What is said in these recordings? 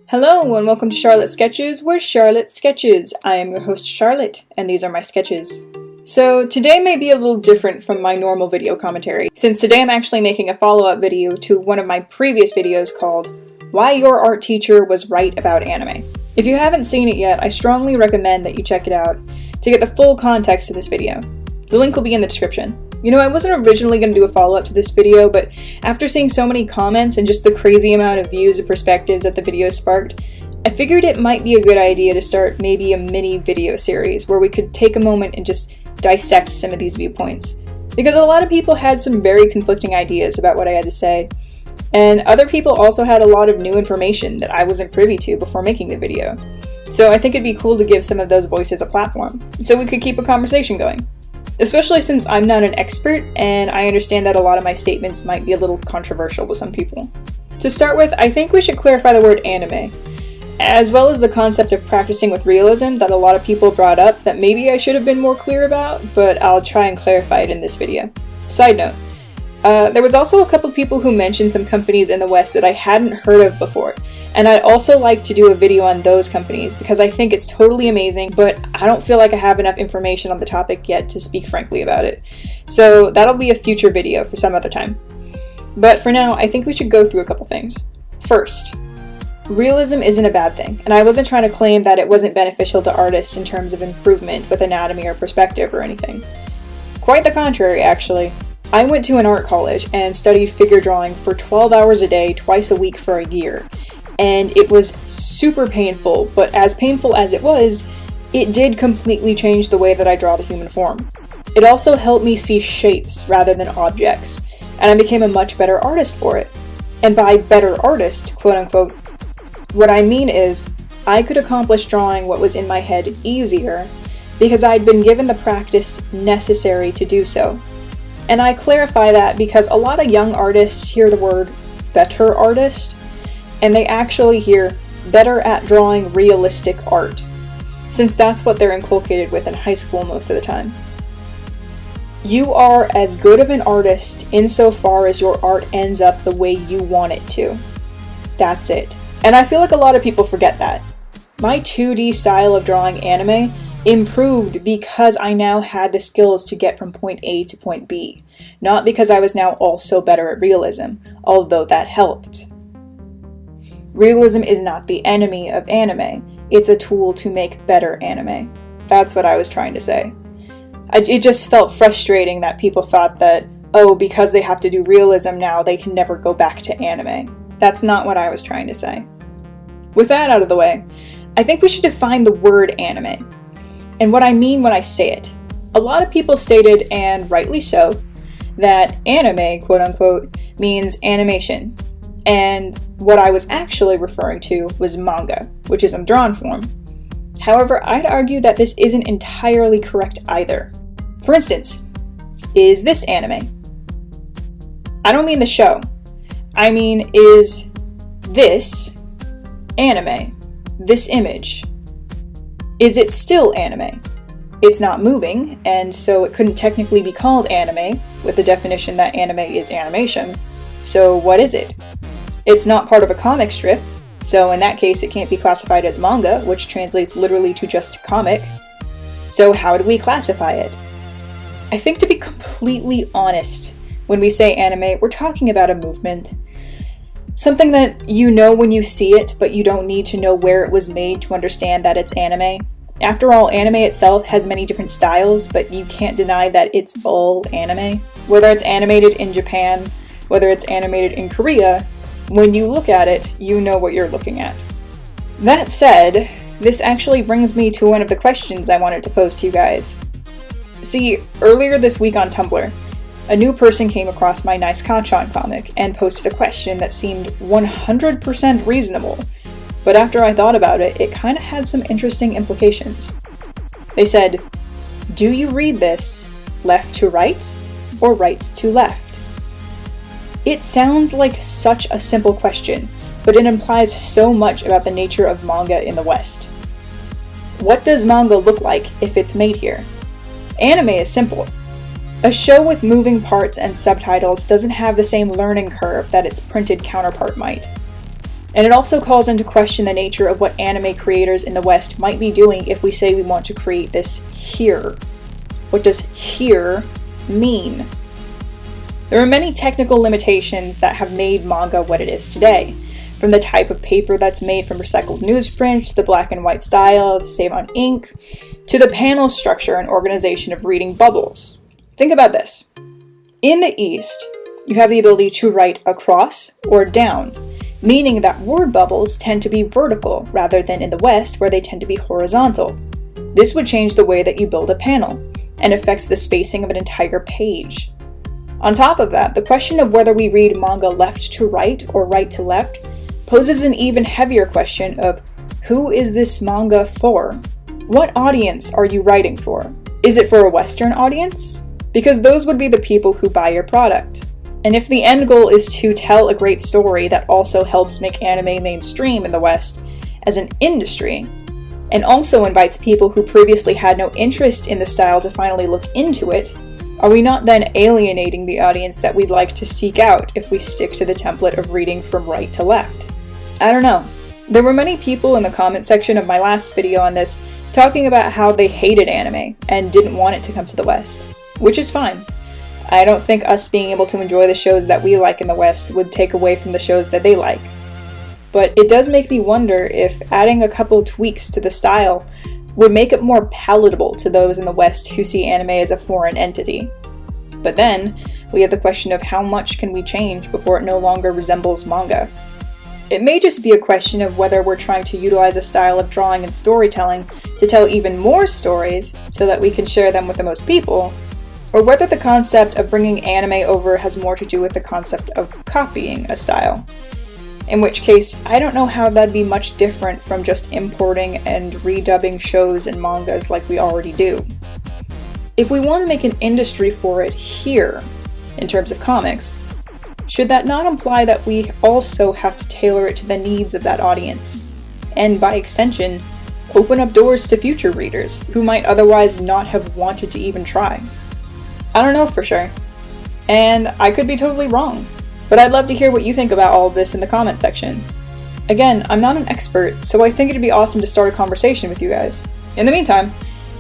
Hello and welcome to Charlotte Sketches, where Charlotte sketches. I am your host Charlotte, and these are my sketches. So today may be a little different from my normal video commentary, since today I'm actually making a follow-up video to one of my previous videos called Why Your Art Teacher Was Right About Anime. If you haven't seen it yet, I strongly recommend that you check it out to get the full context of this video. The link will be in the description. You know, I wasn't originally going to do a follow-up to this video, but after seeing so many comments and just the crazy amount of views and perspectives that the video sparked, I figured it might be a good idea to start maybe a mini video series where we could take a moment and just dissect some of these viewpoints. Because a lot of people had some very conflicting ideas about what I had to say, and other people also had a lot of new information that I wasn't privy to before making the video. So I think it'd be cool to give some of those voices a platform, so we could keep a conversation going. Especially since I'm not an expert, and I understand that a lot of my statements might be a little controversial to some people. To start with, I think we should clarify the word anime, as well as the concept of practicing with realism that a lot of people brought up that maybe I should have been more clear about, but I'll try and clarify it in this video. Side note, there was also a couple people who mentioned some companies in the West that I hadn't heard of before, and I'd also like to do a video on those companies because I think it's totally amazing, but I don't feel like I have enough information on the topic yet to speak frankly about it. So that'll be a future video for some other time. But for now, I think we should go through a couple things. First, realism isn't a bad thing, and I wasn't trying to claim that it wasn't beneficial to artists in terms of improvement with anatomy or perspective or anything. Quite the contrary, actually. I went to an art college and studied figure drawing for 12 hours a day, twice a week for a year. And it was super painful, but as painful as it was, it did completely change the way that I draw the human form. It also helped me see shapes rather than objects, and I became a much better artist for it. And by better artist, quote unquote, what I mean is, I could accomplish drawing what was in my head easier because I'd been given the practice necessary to do so. And I clarify that because a lot of young artists hear the word better artist, and they actually hear better at drawing realistic art, since that's what they're inculcated with in high school most of the time. You are as good of an artist insofar as your art ends up the way you want it to. That's it. And I feel like a lot of people forget that. My 2D style of drawing anime improved because I now had the skills to get from point A to point B, not because I was now also better at realism, although that helped. Realism is not the enemy of anime, it's a tool to make better anime. That's what I was trying to say. It just felt frustrating that people thought that, oh, because they have to do realism now, they can never go back to anime. That's not what I was trying to say. With that out of the way, I think we should define the word anime, and what I mean when I say it. A lot of people stated, and rightly so, that anime, quote unquote, means animation. And what I was actually referring to was manga, which is in drawn form. However, I'd argue that this isn't entirely correct either. For instance, is this anime? I don't mean the show. I mean, is this anime? This image? Is it still anime? It's not moving, and so it couldn't technically be called anime, with the definition that anime is animation. So what is it? It's not part of a comic strip, so in that case it can't be classified as manga, which translates literally to just comic. So how do we classify it? I think, to be completely honest, when we say anime, we're talking about a movement. Something that you know when you see it, but you don't need to know where it was made to understand that it's anime. After all, anime itself has many different styles, but you can't deny that it's all anime. Whether it's animated in Japan, whether it's animated in Korea, when you look at it, you know what you're looking at. That said, this actually brings me to one of the questions I wanted to pose to you guys. See, earlier this week on Tumblr, a new person came across my nice patron comic and posted a question that seemed 100% reasonable, but after I thought about it, it kind of had some interesting implications. They said, do you read this left to right or right to left? It sounds like such a simple question, but it implies so much about the nature of manga in the West. What does manga look like if it's made here? Anime is simple. A show with moving parts and subtitles doesn't have the same learning curve that its printed counterpart might. And it also calls into question the nature of what anime creators in the West might be doing if we say we want to create this here. What does here mean? There are many technical limitations that have made manga what it is today. From the type of paper that's made from recycled newsprint, to the black and white style to save on ink, to the panel structure and organization of reading bubbles. Think about this. In the East, you have the ability to write across or down, meaning that word bubbles tend to be vertical rather than in the West where they tend to be horizontal. This would change the way that you build a panel and affects the spacing of an entire page. On top of that, the question of whether we read manga left to right or right to left poses an even heavier question of who is this manga for? What audience are you writing for? Is it for a Western audience? Because those would be the people who buy your product. And if the end goal is to tell a great story that also helps make anime mainstream in the West as an industry, and also invites people who previously had no interest in the style to finally look into it, are we not then alienating the audience that we'd like to seek out if we stick to the template of reading from right to left? I don't know. There were many people in the comment section of my last video on this talking about how they hated anime and didn't want it to come to the West, which is fine. I don't think us being able to enjoy the shows that we like in the West would take away from the shows that they like. But it does make me wonder if adding a couple tweaks to the style would make it more palatable to those in the West who see anime as a foreign entity. But then, we have the question of how much can we change before it no longer resembles manga. It may just be a question of whether we're trying to utilize a style of drawing and storytelling to tell even more stories so that we can share them with the most people, or whether the concept of bringing anime over has more to do with the concept of copying a style. In which case, I don't know how that'd be much different from just importing and redubbing shows and mangas like we already do. If we want to make an industry for it here, in terms of comics, should that not imply that we also have to tailor it to the needs of that audience? And by extension, open up doors to future readers who might otherwise not have wanted to even try. I don't know for sure. And I could be totally wrong. But I'd love to hear what you think about all of this in the comment section. Again, I'm not an expert, so I think it'd be awesome to start a conversation with you guys. In the meantime,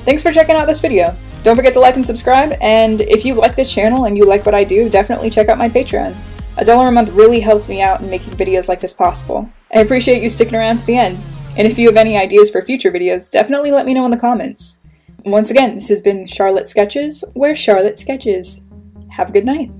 thanks for checking out this video. Don't forget to like and subscribe, and if you like this channel and you like what I do, definitely check out my Patreon. $1 a month really helps me out in making videos like this possible. I appreciate you sticking around to the end, and if you have any ideas for future videos, definitely let me know in the comments. Once again, this has been Charlotte Sketches, where Charlotte sketches. Have a good night.